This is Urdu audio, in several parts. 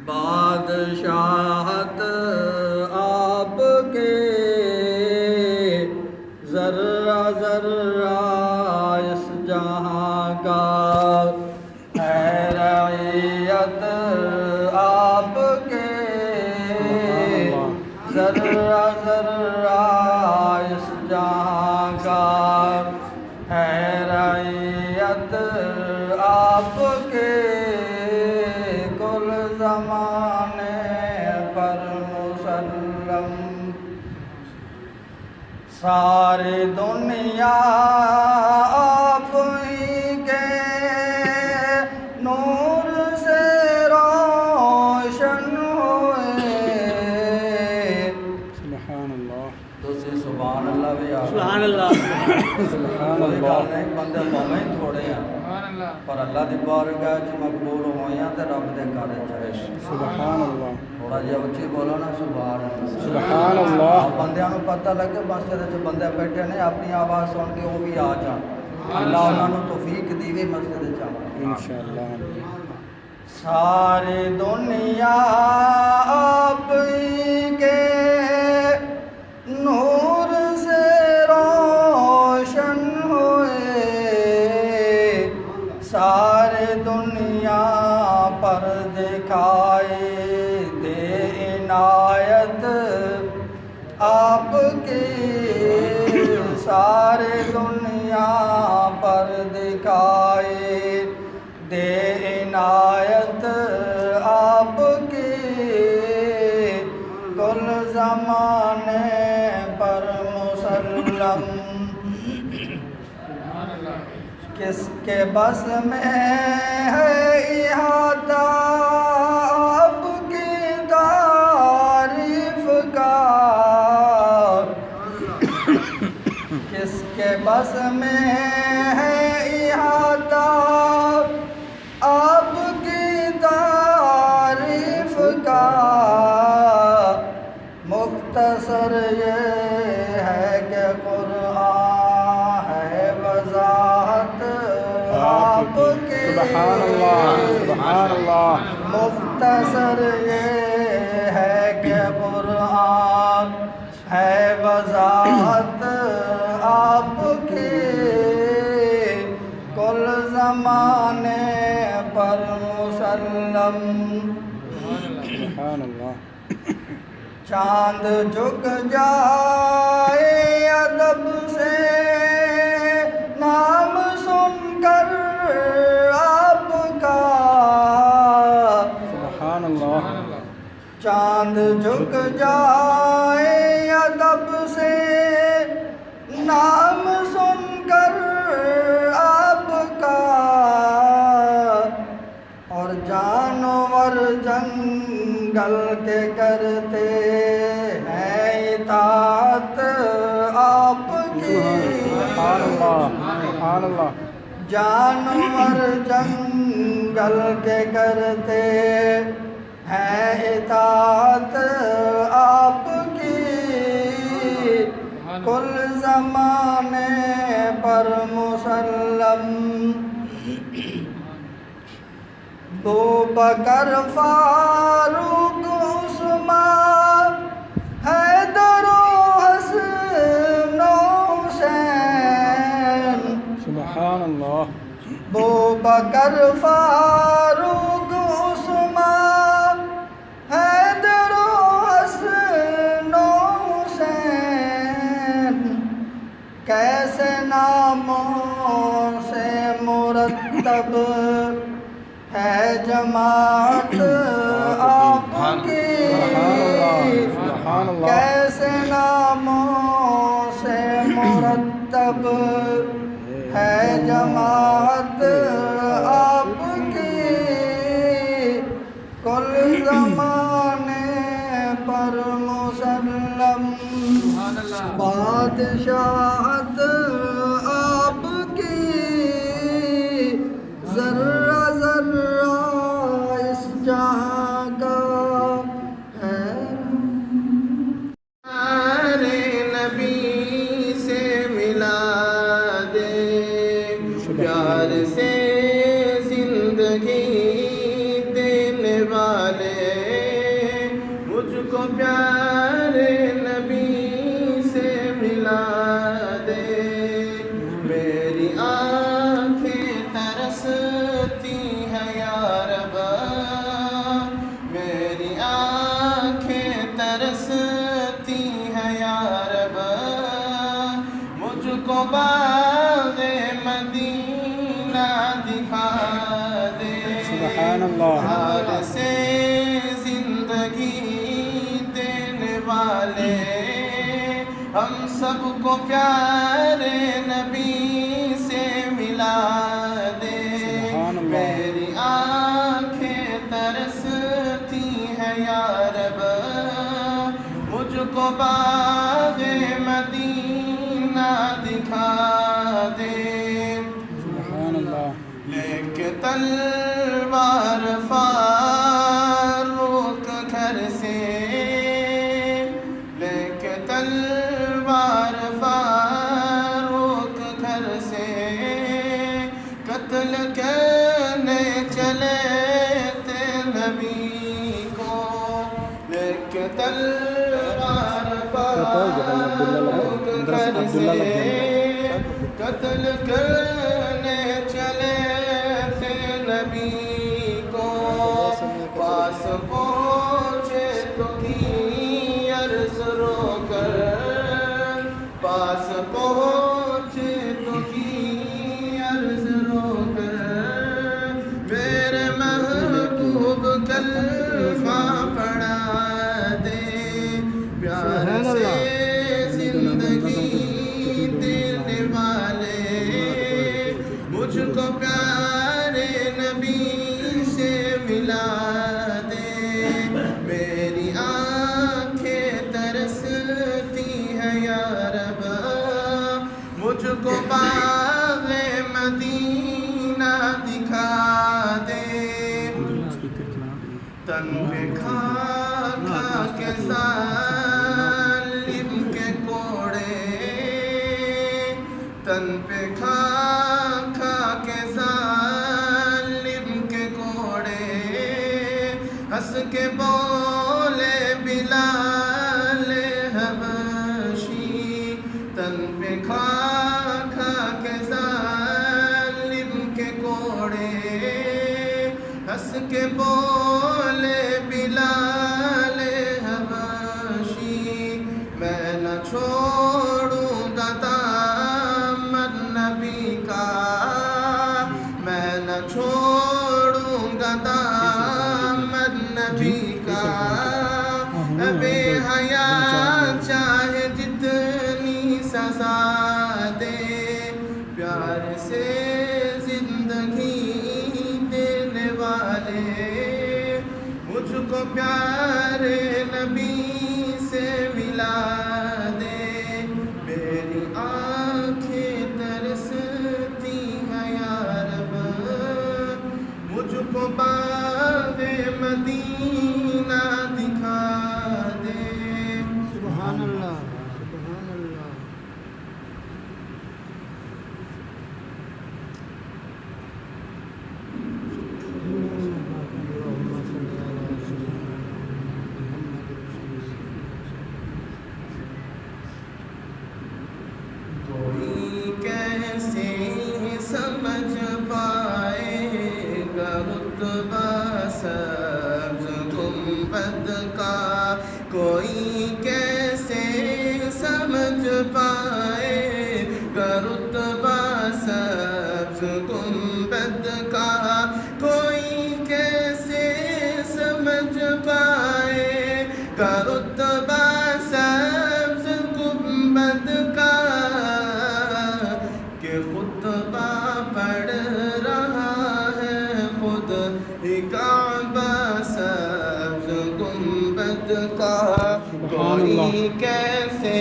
بادشاہت آپ کے ذرہ ذرہ اس جہاں کا ہے رعیت آپ کے ذرہ ذرہ اس جہاں کا ہے رعیت آپ کے کل زمانے پر مسلم ساری دنیا آپ ہی کے نور سے روشن ہوئے سبحان اللہ تو سے سبحان اللہ بھی آ سبحان اللہ سبحان اللہ بندے بہت تھوڑے ہیں پر اللہ دی بارگاہ وچ مقبول ہوئے ہیں تے رب دے گھر وچ سبحان اللہ تھوڑا جہا اچھی بولو نا سبحان اللہ سبحان اللہ بندیاں نوں پتہ لگے مسجد وچ بندے بیٹھے نے اپنی آواز سن کے وہ بھی آ جان اللہ انہاں نوں توفیق دیوے مسجد وچ آون انشاءاللہ ساری دنیا آپ ہی کے نور سے روشن ہوئے ساری دنیا پر دکھائی دے عنایت آپ کی ساری دنیا پر دکھائی دے عنایت آپ کی کل زمانے پر مسلم کس کے بس میں ہے احاطہ آپ کی تعریف کا کس کے بس میں ہے احاطہ آپ کی تعریف کا مختصر یہ ہے کہ قرآن ہے وضاحت آپ کی سبحان اللہ سبحان اللہ مختصر یہ ہے کہ قرآن ہے وضاحت آپ کی کل زمانے پر مسلم سبحان اللہ چاند جھک جائے ادب سے نام سن کر آپ کا سبحان اللہ چاند جھک جائے ادب سے نام سن کر آپ کا اور جانور جنگل کے کرتے ہیں اطاعت آپ کی سبحان اللہ سبحان اللہ جانور جنگل کے کرتے ہیں اطاعت آپ کی کل زمانے پر مسلم بوبکر فاروق عثمان حیدر و حسن و حسین سبحان اللہ بوبکر فاروق عثمان حیدر و حسن و حسین کیسے ناموں سے مرتب ہے جماعت آپ کی سبحان اللہ کیسے ناموں سے مرتب ہے جماعت آپ کی کل زمانے پر مسلم بادشاہت آپ کی ذرہ ذرہ اس جہاں کا ہے ہمارے نبی سے ملا دے پیار سے زندگی دینے والے کو پیارے نبی سے ملا دے میری آنکھیں ترستی ہیں یا رب میری آنکھیں ترستی ہیں یا رب مجھ کو باغ مدینہ دکھا دے سبحان اللہ حال سے زندگی دینے والے ہم سب کو پیارے نبی سے ملا دے سبحان اللہ میری آنکھیں ترستی ہیں یا رب مجھ کو باغ مدینہ دکھا دے سبحان اللہ لے کے تلوار فاروق گھر سے لے کے تلوار فاروق گھر سے قتل کرنے چلے تھے نبی کو لے کے تلوار فاروق گھر سے قتل کرنے چلے تھے نبی کو پاس پہنچے تو کی عرض رو کر پاس پہنچے تو کی عرض رو کر میرے محبوب کلمہ پڑھا دے پیار سے زندگی دینے والے مجھ کو پیارے نبی سے ملا دے میری آنکھیں ترستی ہیں یا رب مجھ کو باغ مدینہ دکھا دے تن پہ کھا کھا کے ظالم کے کوڑے تن پہ کھا کھا کے ظالم کے کوڑے ہنس کے بولے بلال حبشی تن پہ کھا کھا کے ظالم کے کوڑے ہنس کے بولے بلال حبشی میں نہ چھوڑوں گا دامن نبی کا میں نہ چھوڑوں گا دامن نبی کا بے حیا چاہے جتنی سزا دے پیار سے زندگی دینے والے مجھ کو پیارے نبی سے ملا دے میری آنکھیں ترستی ہیں یا رب مجھ کو باغ مدینہ دکھا دے سبحان اللہ سبحان اللہ کوئی کیسے سمجھ پائے گا رتبہ سبز گنبد کا کوئی کیسے سمجھ پائے گا رتبہ سبز گنبد کا کوئی کیسے سمجھ پائے گا رتبہ سبز گنبد کا کہ خطبہ پڑھ رہا ہے خود ہی کعبہ سبز گنبد کا کوئی کیسے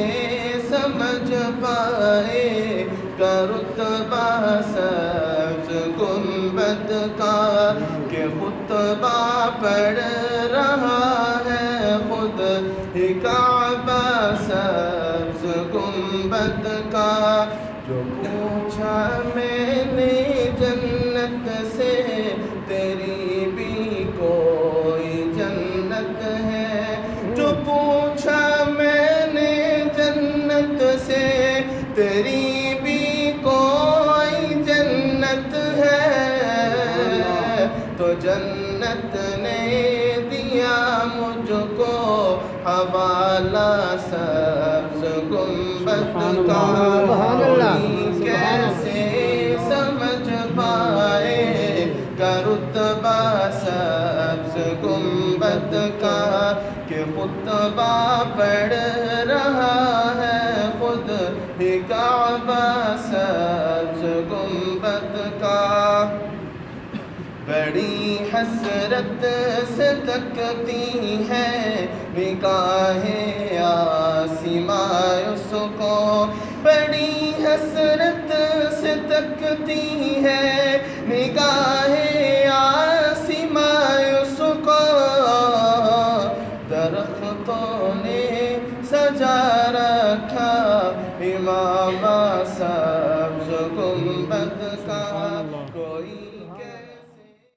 سمجھ پائے گا رتبہ سبز گنبد کا کہ خطبہ پڑھ رہا ہے خود ہی کعبہ سبز گنبد کا جو پوچھا میں نے جنت سے تیری بھی کوئی جنت ہے جو دیا مجھ کو حوالہ سبز گنبد کا، سبحان اللہ، کوئی کیسے سمجھ پائے کہ رتبہ سبز گنبد کا، کہ خطبہ پڑھ رہا ہے خود ہی کعبہ سبز گنبد کا۔ بڑی حسرت سے تکتی ہے نگاہیں عاصمہ اس کو، بڑی حسرت سے تکتی ہے نگاہیں عاصمہ اس کو، درختوں نے سجا رکھا امامہ سبز گنبد کا، کوئی